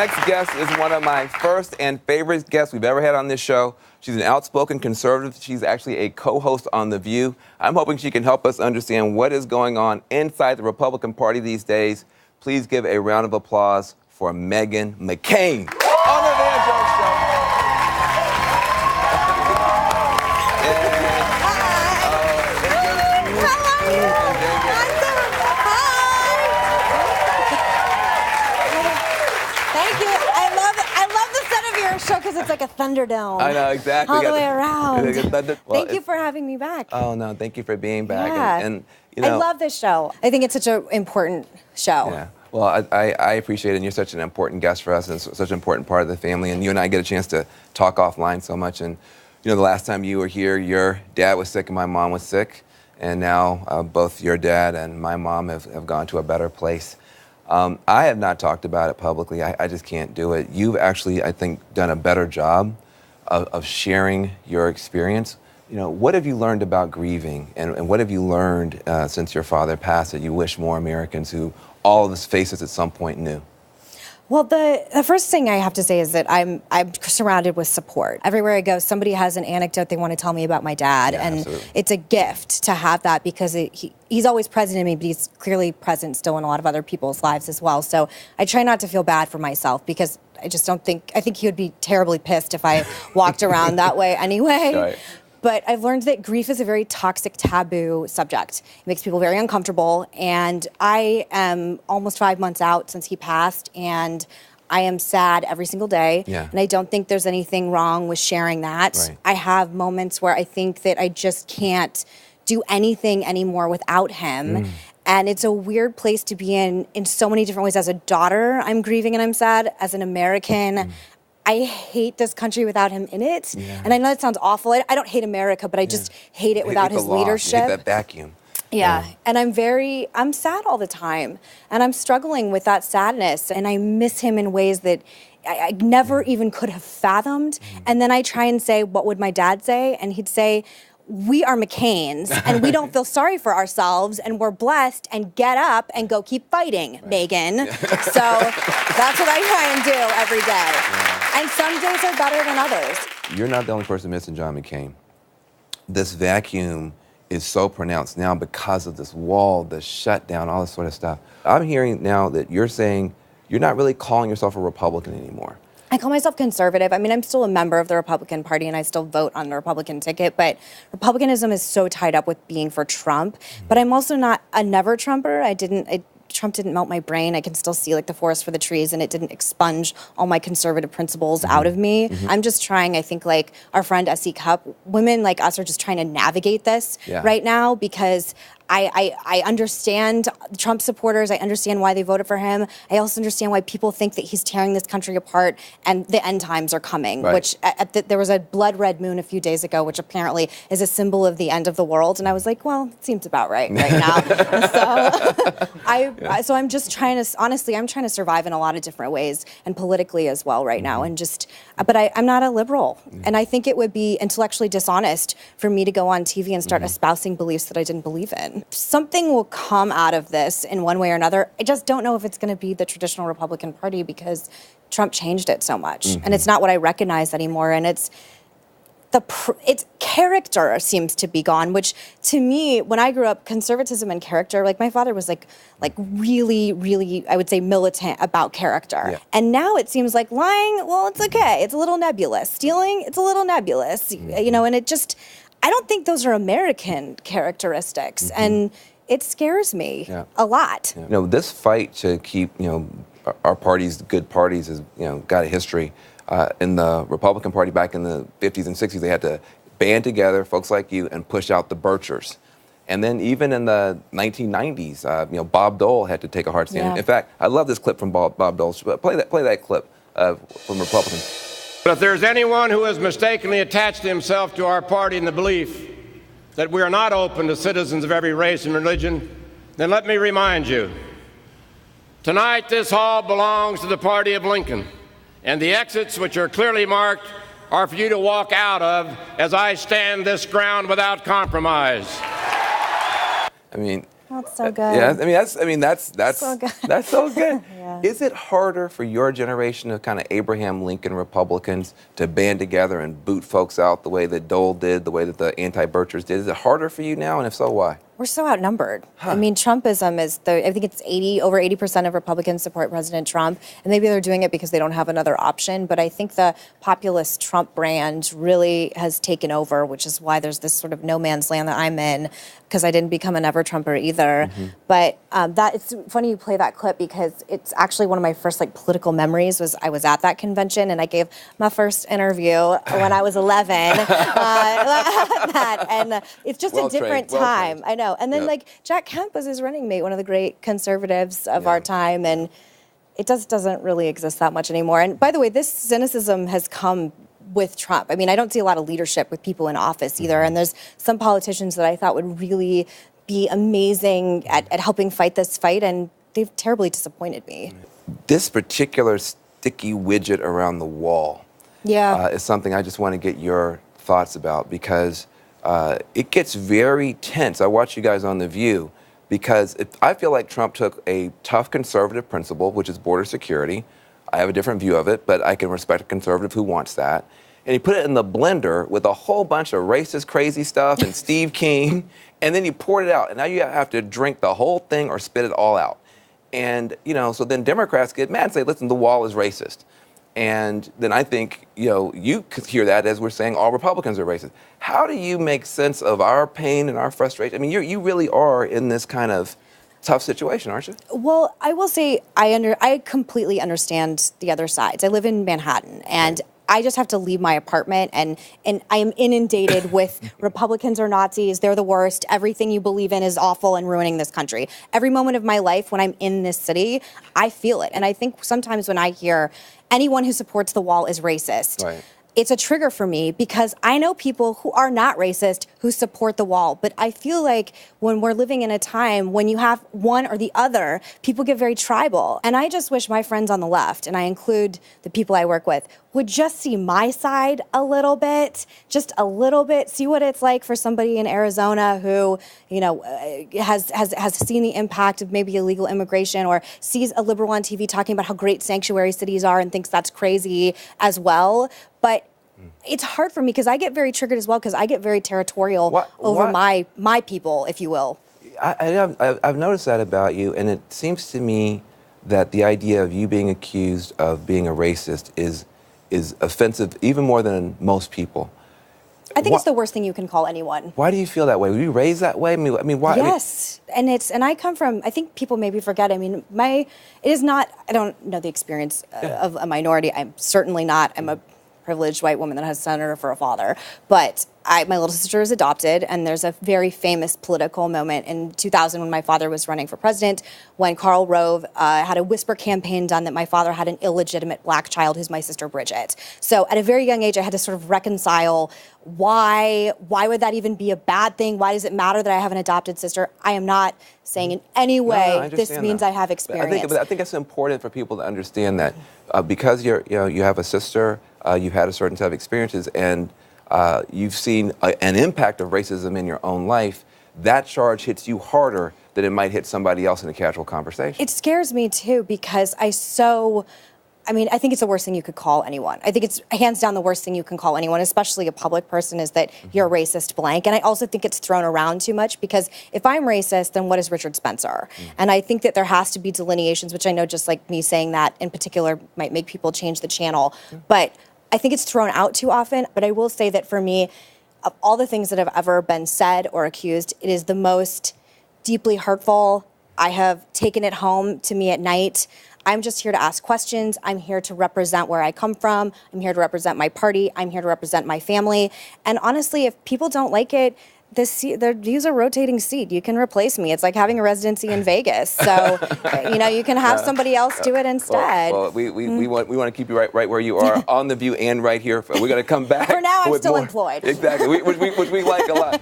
next guest is one of my first and favorite guests we've ever had on this show. She's an outspoken conservative. She's actually a co-host on The View. I'm hoping she can help us understand what is going on inside the Republican Party these days. Please give a round of applause for Meghan McCain on The Van Jones Show. Because it's like a Thunderdome. I know, exactly. All the way around. Thank you for having me back. Oh, no, thank you for being back. Yeah. And you know, I love this show. I think it's such an important show. Yeah. Well, I appreciate it, and you're such an important guest for us and such an important part of the family, and you and I get a chance to talk offline so much. And, you know, the last time you were here, your dad was sick and my mom was sick, and now both your dad and my mom have gone to a better place. I have not talked about it publicly. I just can't do it. You've actually, I think, done a better job of sharing your experience. You know, what have you learned about grieving, and what have you learned since your father passed that you wish more Americans who all of us faces at some point knew? Well, the first thing I have to say is that I'm surrounded with support. Everywhere I go, somebody has an anecdote they want to tell me about my dad, and absolutely. It's a gift to have that because he's always present in me, but he's clearly present still in a lot of other people's lives as well. So I try not to feel bad for myself because I think he would be terribly pissed if I walked around that way anyway. Right. But I've learned that grief is a very toxic, taboo subject. It makes people very uncomfortable. And I am almost 5 months out since he passed, and I am sad every single day. Yeah. And I don't think there's anything wrong with sharing that. Right. I have moments where I think that I just can't do anything anymore without him. And it's a weird place to be in so many different ways. As a daughter, I'm grieving and I'm sad. As an American, I hate this country without him in it. Yeah. And I know that sounds awful. I don't hate America, but I just hate it without his leadership. You hate that vacuum. Yeah. And I'm sad all the time. And I'm struggling with that sadness. And I miss him in ways that I never even could have fathomed. And then I try and say, what would my dad say? And he'd say, we are McCains, and we don't feel sorry for ourselves, and we're blessed, and get up and go keep fighting, Meghan. So that's what I try and do every day. Yeah. And some days are better than others. You're not the only person missing John McCain. This vacuum is so pronounced now because of this wall, the shutdown, all this sort of stuff. I'm hearing now that you're saying you're not really calling yourself a Republican anymore. I call myself conservative. I mean, I'm still a member of the Republican Party, and I still vote on the Republican ticket, but Republicanism is so tied up with being for Trump. But I'm also not a never Trumper. Trump didn't melt my brain. I can still see like the forest for the trees, and it didn't expunge all my conservative principles out of me. I'm just trying, I think, like our friend S.E. Cupp, women like us are just trying to navigate this right now because I understand Trump supporters. I understand why they voted for him. I also understand why people think that he's tearing this country apart and the end times are coming, which there was a blood red moon a few days ago, which apparently is a symbol of the end of the world. And I was like, well, it seems about right now. So I'm just trying to, honestly, I'm trying to survive in a lot of different ways and politically as well right now. And but I'm not a liberal. And I think it would be intellectually dishonest for me to go on TV and start espousing beliefs that I didn't believe in. Something will come out of this in one way or another. I just don't know if it's going to be the traditional Republican Party because Trump changed it so much. And it's not what I recognize anymore. And its character seems to be gone, which to me, when I grew up, conservatism and character, like my father was like really, really, I would say militant about character. Yeah. And now it seems like lying, well, it's okay. It's a little nebulous. Stealing, it's a little nebulous, you know, and it just, I don't think those are American characteristics. And it scares me a lot. You know, this fight to keep, you know, our parties, good parties, has, you know, got a history. In the Republican Party back in the 50s and 60s, they had to band together, folks like you, and push out the Birchers. And then even in the 1990s, you know, Bob Dole had to take a hard stand. Yeah. In fact, I love this clip from Bob Dole. Play that clip from Republicans. But if there's anyone who has mistakenly attached himself to our party in the belief that we are not open to citizens of every race and religion, then let me remind you, tonight this hall belongs to the party of Lincoln, and the exits, which are clearly marked, are for you to walk out of as I stand this ground without compromise. I mean, that's so good. Yeah, I mean that's so good. That's so good. Yeah. Is it harder for your generation of kind of Abraham Lincoln Republicans to band together and boot folks out the way that Dole did, the way that the anti-Birchers did? Is it harder for you now, and if so, why? We're so outnumbered. I mean, Trumpism is I think it's over 80% of Republicans support President Trump, and maybe they're doing it because they don't have another option, but I think the populist Trump brand really has taken over, which is why there's this sort of no man's land that I'm in, because I didn't become an ever-Trumper either. But it's funny you play that clip, because it's actually one of my first political memories was I was at that convention, and I gave my first interview when I was 11. And it's just a different time. I know. And then Jack Kemp was his running mate, one of the great conservatives of our time, and it doesn't really exist that much anymore. And by the way, this cynicism has come with Trump. I mean, I don't see a lot of leadership with people in office either. And there's some politicians that I thought would really be amazing at helping fight this fight, and they've terribly disappointed me. This particular sticky widget around the wall is something I just want to get your thoughts about, because it gets very tense. I watch you guys on The View, because I feel like Trump took a tough conservative principle, which is border security. I have a different view of it, but I can respect a conservative who wants that. And he put it in the blender with a whole bunch of racist, crazy stuff and Steve King, and then he poured it out. And now you have to drink the whole thing or spit it all out. And, so then Democrats get mad and say, listen, the wall is racist. And then I think, you could hear that as we're saying all Republicans are racist. How do you make sense of our pain and our frustration? I mean, you really are in this kind of tough situation, aren't you? Well, I will say I completely understand the other sides. I live in Manhattan, and I just have to leave my apartment, and I am inundated with Republicans are Nazis, they're the worst, everything you believe in is awful and ruining this country. Every moment of my life when I'm in this city, I feel it. And I think sometimes when I hear anyone who supports the wall is racist, it's a trigger for me, because I know people who are not racist who support the wall. But I feel like when we're living in a time when you have one or the other, people get very tribal. And I just wish my friends on the left, and I include the people I work with, would just see my side a little bit, just a little bit, see what it's like for somebody in Arizona who, has seen the impact of maybe illegal immigration, or sees a liberal on TV talking about how great sanctuary cities are and thinks that's crazy as well. But it's hard for me, because I get very triggered as well, because I get very territorial over my people, if you will. I've noticed that about you, and it seems to me that the idea of you being accused of being a racist is offensive even more than most people. I think it's the worst thing you can call anyone. Why do you feel that way? Were you raised that way? I mean, why? Yes, and I come from, I think people maybe forget, I mean, it is not, I don't know the experience of a minority. I'm certainly not, I'm a privileged white woman that has a senator for a father, but my little sister is adopted, and there's a very famous political moment in 2000 when my father was running for president, when Karl Rove had a whisper campaign done that my father had an illegitimate black child who's my sister Bridget. So at a very young age, I had to sort of reconcile why would that even be a bad thing? Why does it matter that I have an adopted sister? I am not saying in any way this means I have experience. I think it's important for people to understand that because you have a sister, you've had a certain set of experiences, and you've seen an impact of racism in your own life, that charge hits you harder than it might hit somebody else in a casual conversation. It scares me too, because I think it's the worst thing you could call anyone. I think it's hands down the worst thing you can call anyone, especially a public person, is that you're a racist blank. And I also think it's thrown around too much, because if I'm racist, then what is Richard Spencer? And I think that there has to be delineations, which I know just like me saying that in particular might make people change the channel. But I think it's thrown out too often. But I will say that for me, of all the things that have ever been said or accused, it is the most deeply hurtful. I have taken it home to me at night. I'm just here to ask questions. I'm here to represent where I come from. I'm here to represent my party. I'm here to represent my family. And honestly, if people don't like it, use a rotating seat. You can replace me. It's like having a residency in Vegas. So, you can have somebody else do it instead. Well, we want to keep you right where you are on The View and right here. We're going to come back. For now, I'm still more. employed. Exactly, which we like a lot.